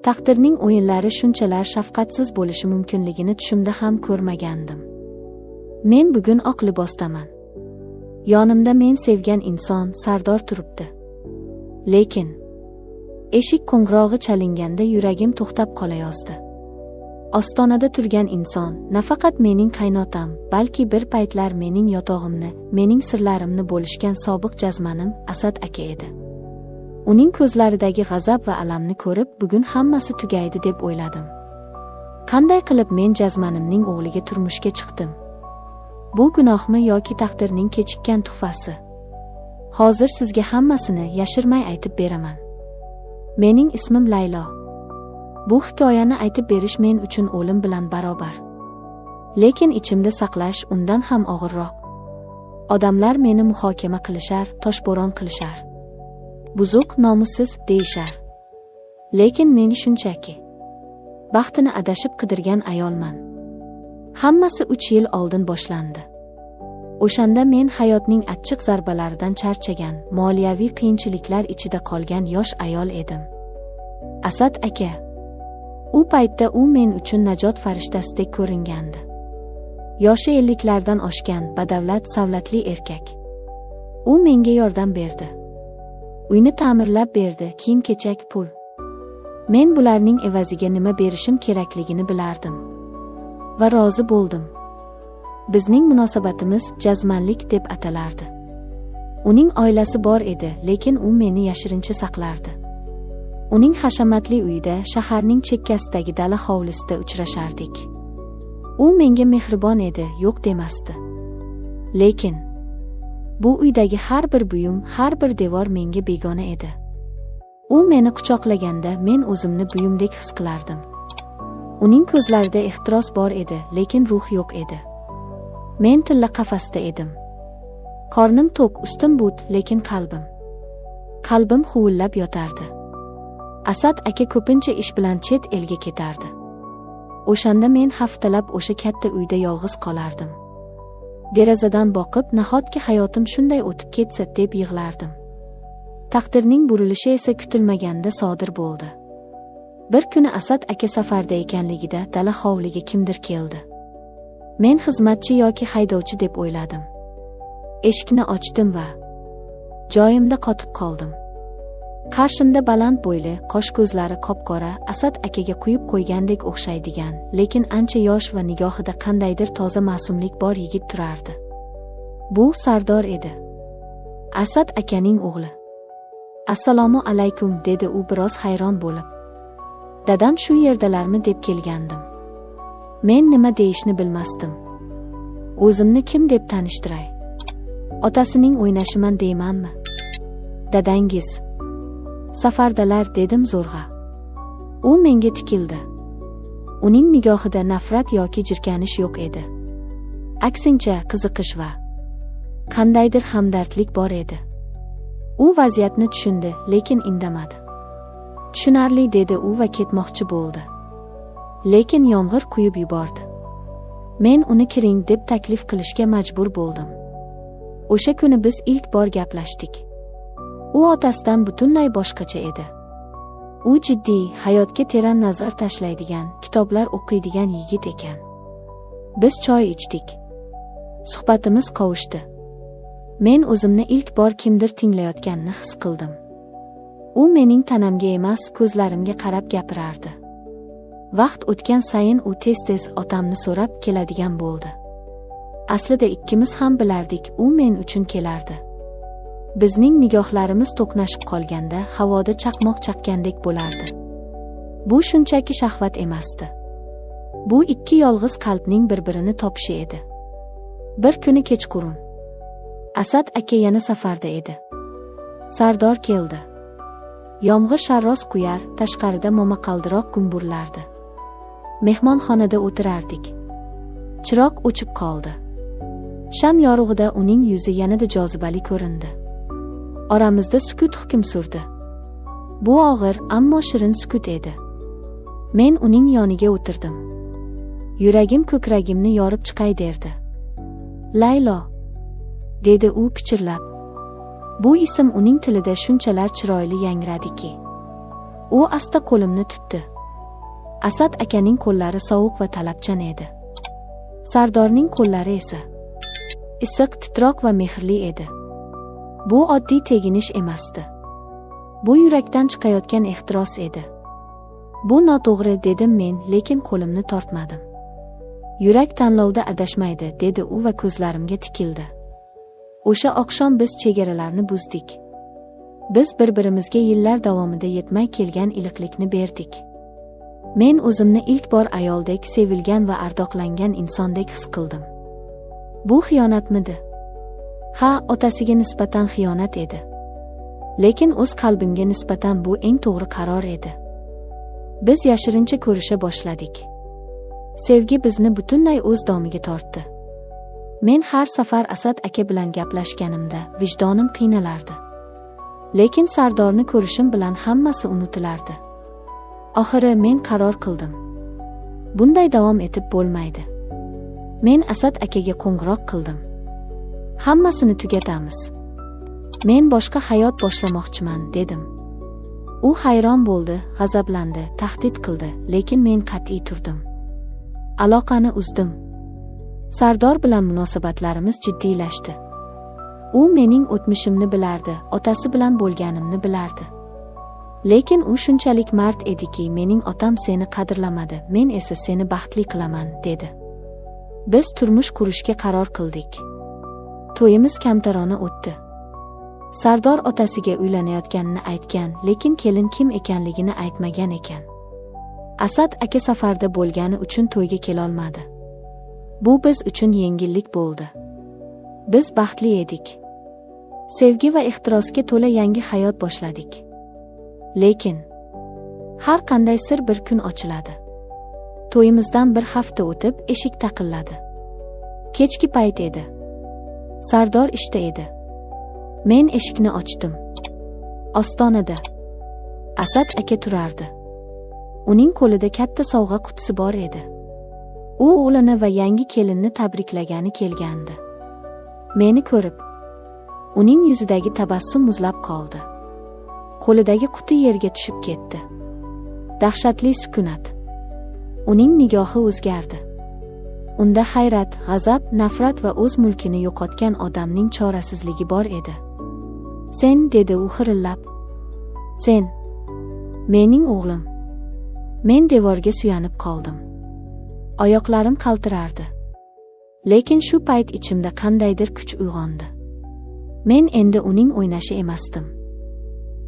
Taqdirning o'yinlari shunchalar shafqatsiz bo'lishi mumkinligini tushimda ham ko'rmagandim. Men bugun oq libosdaman. Yonimda men sevgan inson Sardor turibdi. Lekin eshik qo'ng'irog'i chalinganda yuragim to'xtab qolayozdi. Ostonada turgan inson nafaqat mening qaynotam, balki bir paytlar mening yotog'imni, mening sirlarimni bo'lishgan sobiq jazmanim Asad aka edi. Uning ko'zlaridagi g'azab va alamni ko'rib, bugun hammasi tugaydi deb o'yladim. Qanday qilib men jazmanimning o'g'liga turmushga chiqdim? Bu gunohmi yoki taqdirning kechikkan tuhfasi? Hozir sizga hammasini yashirmay aytib beraman. Mening ismim Laylo. Bu hikoyani aytib berish men uchun o'lim bilan barobar. Lekin ichimda saqlash undan ham og'irroq. Odamlar meni muhokama qilishar, toshbo'ron qilishar. Buzuq, nomussiz deyishar. Lekin men shunchaki baxtini adashib qidirgan ayolman. Hammasi 3 yil oldin boshlandi. O'shanda men hayotning achchiq zarbalaridan charchagan, moliyaviy qiyinchiliklar ichida qolgan yosh ayol edim. Asad aka, u paytda u men uchun najot farishtasidek ko'ringandi. Yoshi 50lardan oshgan, badavlat, savlatli erkak. U menga yordam berdi. Uyni ta'mirlab berdi, kiyim-kechak, pul. Men bularning evaziga nima berishim kerakligini bilardim va rozi bo'ldim. Bizning munosabatimiz jazmanlik deb atalardi. Uning oilasi bor edi, lekin u meni yashirincha saqlardi. Uning hashamatli uyida, shaharning chekkasidagi dala hovlisida uchrashardik. U menga mehribon edi, yo'q demasdi. Lekin bu uydagi har bir buyum, har bir devor menga begona edi. U meni quchoqlaganda men o'zimni buyumdek his qilardim. Uning ko'zlarida ehtiros bor edi, lekin ruh yo'q edi. Men tilla qafasda edim. Qornim to'q, ustim but, lekin qalbim huvillab yotardi. Asad aka ko'pincha ish bilan chet elga ketardi. O'shanda men haftalab o'sha katta uyda yolg'iz qolardim. Derazadan boqib, nahotki hayotim shunday o'tib ketsa deb yig'lardim. Taqdirning burilishi esa kutilmaganda sodir bo'ldi. Bir kuni Asad aka safarda ekanligida dala hovliga kimdir keldi. Men xizmatchi yoki haydovchi deb o'yladim. Eshikni ochdim va joyimda qotib qoldim. Qarshimda baland bo'yli, qosh ko'zlari qop-qora, Asad akaga quyib qo'ygandek o'xshaydigan, lekin ancha yosh va nigohida qandaydir toza ma'sumlik bor yigit turardi. Bu Sardor edi. Asad akaning o'g'li. Assalomu alaykum, dedi u biroz hayron bo'lib. Dadam shu yerdalarmi deb kelgandim. Men nima deyishni bilmasdim. O'zimni kim deb tanishtiray? Otasining o'ynashiman deymanmi? Dadangiz safardalar, dedim zo'rg'a. U menga tikildi. Uning nigohida nafrat yoki jirkanish yo'q edi. Aksincha, qiziqish va qandaydir hamdardlik bor edi. U vaziyatni tushundi, lekin indamadi. Tushunarli, dedi u va ketmoqchi bo'ldi. Lekin yomg'ir quyib yubordi. Men uni kiring deb taklif qilishga majbur bo'ldim. O'sha kuni biz ilk bor gaplashdik. U otasidan butunlay boshqacha edi. U jiddiy, hayotga teran nazar tashlaydigan, kitoblar o'qiydigan yigit ekan. Biz choy ichdik. Suhbatimiz qovushdi. Men o'zimni ilk bor kimdir tinglayotganini his qildim. U mening tanamga emas, ko'zlarimga qarab gapirardi. Vaqt o'tgan sayin u tez-tez otamni so'rab keladigan bo'ldi. Aslida ikkimiz ham bilardik, u men uchun kelardi. Bizning nigohlarimiz to'qnashib qolganda havoda chaqmoq chaqqandek bo'lardi. Bu shunchaki shahvat emasdi. Bu ikki yolg'iz qalbning bir-birini topishi edi. Bir kuni kechqurun Asad aka yana safarda edi. Sardor keldi. Yomg'ir sharros quyar, tashqarida momaqaldiroq gumburlardi. Mehmonxonada o'tirardik. Chiroq o'chib qoldi. Sham yorug'ida uning yuzi yanada jozibali ko'rindi. Oramizda sukut hukm surdi. Bu og'ir, ammo shirin sukut edi. Men uning yoniga o'tirdim. Yuragim ko'kragimni yorib chiqay derdi. Laylo, dedi u pichirlab. Bu ism uning tilida shunchalar chiroyli yangradiki. U asta qo'limni tutdi. Asad akaning qo'llari sovuq va talabchan edi. Sardorning qo'llari esa issiq, titroq va mehrli edi. Bu oddiy teginish emasdi. Bu yurakdan chiqayotgan ehtiros edi. Bu noto'g'ri dedim men, lekin qo'limni tortmadim. Yurak tanlovda adashmaydi, dedi u va ko'zlarimga tikildi. O'sha oqshom biz chegaralarni buzdik. Biz bir-birimizga yillar davomida yetmay kelgan iliqlikni berdik. Men o'zimni ilk bor ayoldek, sevilgan va ardoqlangan insondek his qildim. Bu xiyonatmidi? Ha, otasiga nisbatan xiyonat edi. Lekin o'z qalbimga nisbatan bu eng to'g'ri qaror edi. Biz yashirincha ko'risha boshladik. Sevgi bizni butunlay o'z domiga tortdi. Men har safar Asad aka bilan gaplashganimda vijdonim qiynalardi. Lekin Sardorni ko'rishim bilan hammasi unutilardi. Oxiri men qaror qildim. Bunday davom etib bo'lmaydi. Men Asad akaga qo'ng'iroq qildim. Hammasini tugatamiz. Men boshqa hayot boshlamoqchiman, dedim. U hayron bo'ldi, g'azablandi, tahdid qildi, lekin men qat'iy turdim. Aloqani uzdim. Sardor bilan munosabatlarimiz jiddiylashdi. U mening o'tmishimni bilardi, otasi bilan bo'lganimni bilardi. Lekin u shunchalik mard ediki, mening otam seni qadrlamadi, men esa seni baxtli qilaman, dedi. Biz turmush qurishga qaror qildik. To'yimiz kamtarona o'tdi. Sardor otasiga uylanayotganini aytgan, lekin kelin kim ekanligini aytmagan ekan. Asad aka safarda bo'lgani uchun to'yga kelolmadi. Bu biz uchun yengillik bo'ldi. Biz baxtli edik. Sevgi va ehtirosga to'la yangi hayot boshladik. Lekin har qanday sir bir kun ochiladi. To'yimizdan bir hafta o'tib eshik taqilladi. Kechki payt edi. Sardor ishda edi. Men eshikni ochdim. Ostonada Asad aka turardi. Uning qo'lida katta sovg'a qutisi bor edi. U o'g'lini va yangi kelinni tabriklagani kelgandi. Meni ko'rib, uning yuzidagi tabassum muzlab qoldi. Qo'lidagi quti yerga tushib ketdi. Dahshatli sukunat. Uning nigohi o'zgardi. Unda hayrat, g'azab, nafrat va o'z mulkini yo'qotgan odamning chorasizligi bor edi. Sen, dedi u xirillab. Sen, mening o'g'lim. Men devorga suyanib qoldim. Oyoqlarim qaltirardi. Lekin shu payt ichimda qandaydir kuch uyg'ondi. Men endi uning o'ynashi emasdim.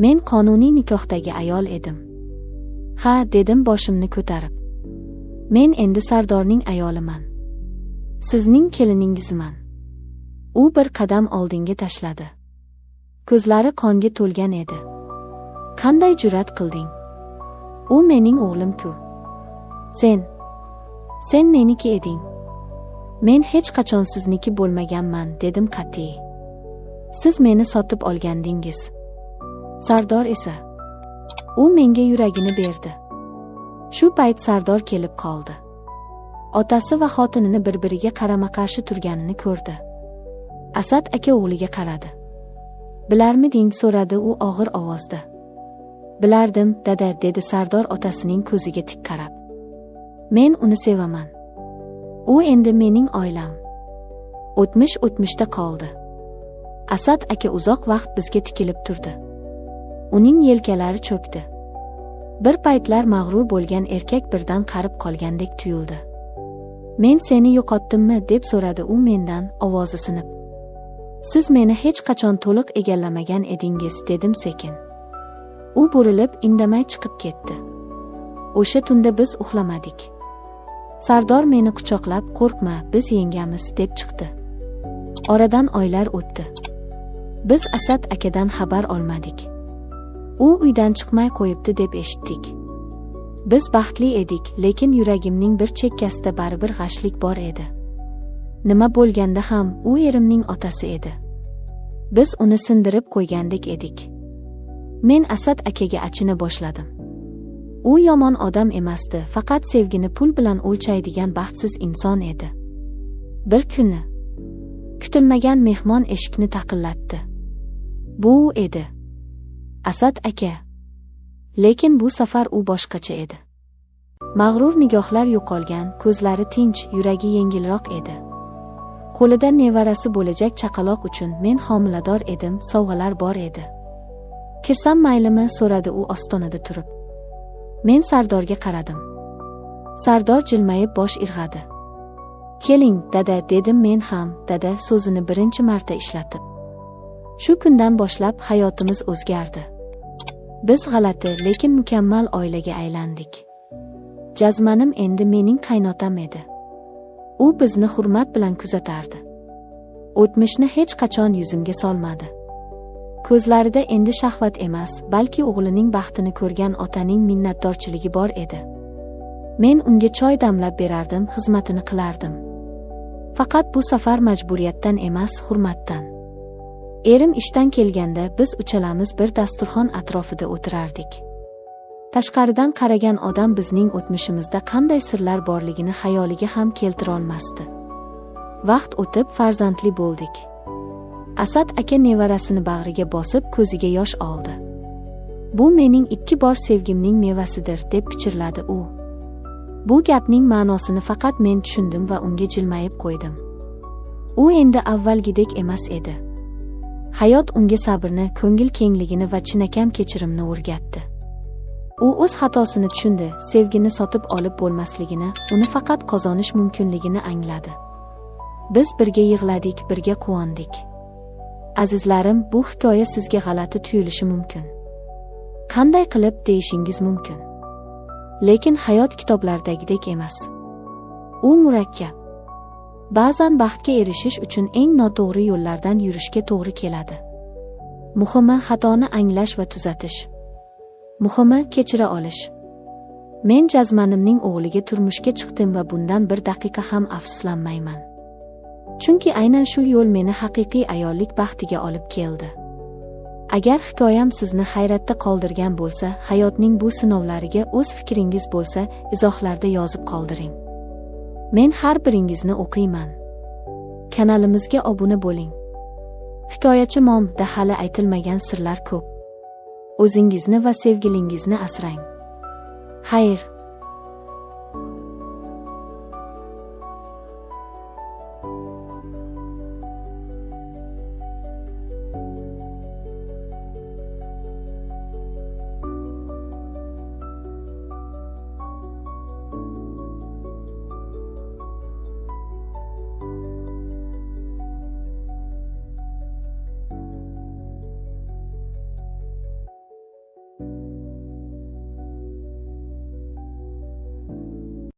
Men qonuniy nikohdagi ayol edim. Ha, dedim boshimni ko'tarib. Men endi Sardorning ayoliman. Sizning keliningizman. U bir qadam oldinga tashladi. Ko'zlari qonga to'lgan edi. Qanday jur'at qilding? U mening o'g'lim-ku. Sen meniki eding. Men hech qachon sizniki bo'lmaganman, dedim qat'iy. Siz meni sotib olgandingiz. Sardor esa, u menga yuragini berdi. Shu payt Sardor kelib qoldi. Otasi va xotinini bir-biriga qarama-qarshi turganini ko'rdi. Asad aka o'g'liga qaradi. Bilarmiding, so'radi u og'ir ovozda. Bilardim, dada, dedi Sardor otasining ko'ziga tik qarab. Men uni sevaman. U endi mening oilam. O'tmish o'tmishda qoldi. Asad aka uzoq vaqt bizga tikilib turdi. Uning yelkalari cho'kdi. Bir paytlar mag'rur bo'lgan erkak birdan qarib qolgandek tuyuldi. Men seni yo'qotdimmi, deb so'radi u mendan, ovozi sinib. Siz meni hech qachon to'liq egallamagan edingiz, dedim sekin. U burilib, indamay chiqib ketdi. O'sha tunda biz uxlamadik. Sardor meni quchoqlab, qo'rqma, biz yengamiz, deb chiqdi. Oradan oylar o'tdi. Biz Asad akadan xabar olmadik. U uydan chiqmay qo'yibdi deb eshitdik. Biz baxtli edik, lekin yuragimning bir chekkasida baribir g'ashlik bor edi. Nima bo'lganda ham u erimning otasi edi. Biz uni sindirib qo'ygandek edik. Men Asad akaga achina boshladim. U yomon odam emasdi, faqat sevgini pul bilan o'lchaydigan baxtsiz inson edi. Bir kuni kutilmagan mehmon eshikni taqillatdi. Bu edi. Asad aka. Lekin bu safar u boshqacha edi. Mag'rur nigohlar yo'qolgan, ko'zlari tinch, yuragi yengilroq edi. Qo'lida nevarasi bo'lajak chaqaloq uchun men homilador edim, sovg'alar bor edi. Kirsam maylimi, so'radi u ostonada turib. Men Sardorga qaradim. Sardor jilmayib bosh irg'adi. Keling, dada, dedim men ham, dada so'zini birinchi marta ishlatib. Shu kundan boshlab hayotimiz o'zgardi. Biz g'alati, lekin mukammal oilaga aylandik. Jazmanim endi mening qaynotam edi. U bizni hurmat bilan kuzatardi. O'tmishni hech qachon yuzimga solmadi. Ko'zlarida endi shahvat emas, balki o'g'lining baxtini ko'rgan otaning minnatdorchiligi bor edi. Men unga choy damlab berardim, xizmatini qilardim. Faqat bu safar majburiyatdan emas, hurmatdan. Erim ishdan kelganda biz uchalamiz bir dasturxon atrofida o'tirardik. Tashqaridan qaragan odam bizning o'tmishimizda qanday sirlar borligini xayoliga ham keltira olmasdi. Vaqt o'tib farzandli bo'ldik. Asad aka nevarasini bag'riga bosib ko'ziga yosh oldi. Bu mening 2 bor sevgimning mevasidir, deb pichirladi u. Bu gapning ma'nosini faqat men tushundim va unga jilmayib qo'ydim. U endi avvalgidek emas edi. Hayot unga sabrni, ko'ngil kengligini va chinakam kechirimni o'rgatdi. U o'z xatosini tushundi, sevgini sotib olib bo'lmasligini, uni faqat qozonish mumkinligini angladi. Biz birga yig'ladik, birga quvondik. Azizlarim, bu hikoya sizga g'alati tuyulishi mumkin. Qanday qilib deyishingiz mumkin. Lekin hayot kitoblardagidek emas. U murakkab. Ba'zan baxtga erishish uchun eng noto'g'ri yo'llardan yurishga to'g'ri keladi. Muhimi xatoni anglash va tuzatish. Muhimi kechira olish. Men Jazmanimning o'g'liga turmushga chiqdim va bundan bir daqiqa ham afsuslanmayman. Chunki aynan shu yo'l meni haqiqiy ayollik baxtiga olib keldi. Agar hikoyam sizni hayratda qoldirgan bo'lsa, hayotning bu sinovlariga o'z fikringiz bo'lsa, izohlarda yozib qoldiring. Men har biringizni o'qiyman. Kanalimizga obuna bo'ling. Hikoyachi Momda hali aytilmagan sirlar ko'p. O'zingizni va sevgilingizni asrang. Xayr.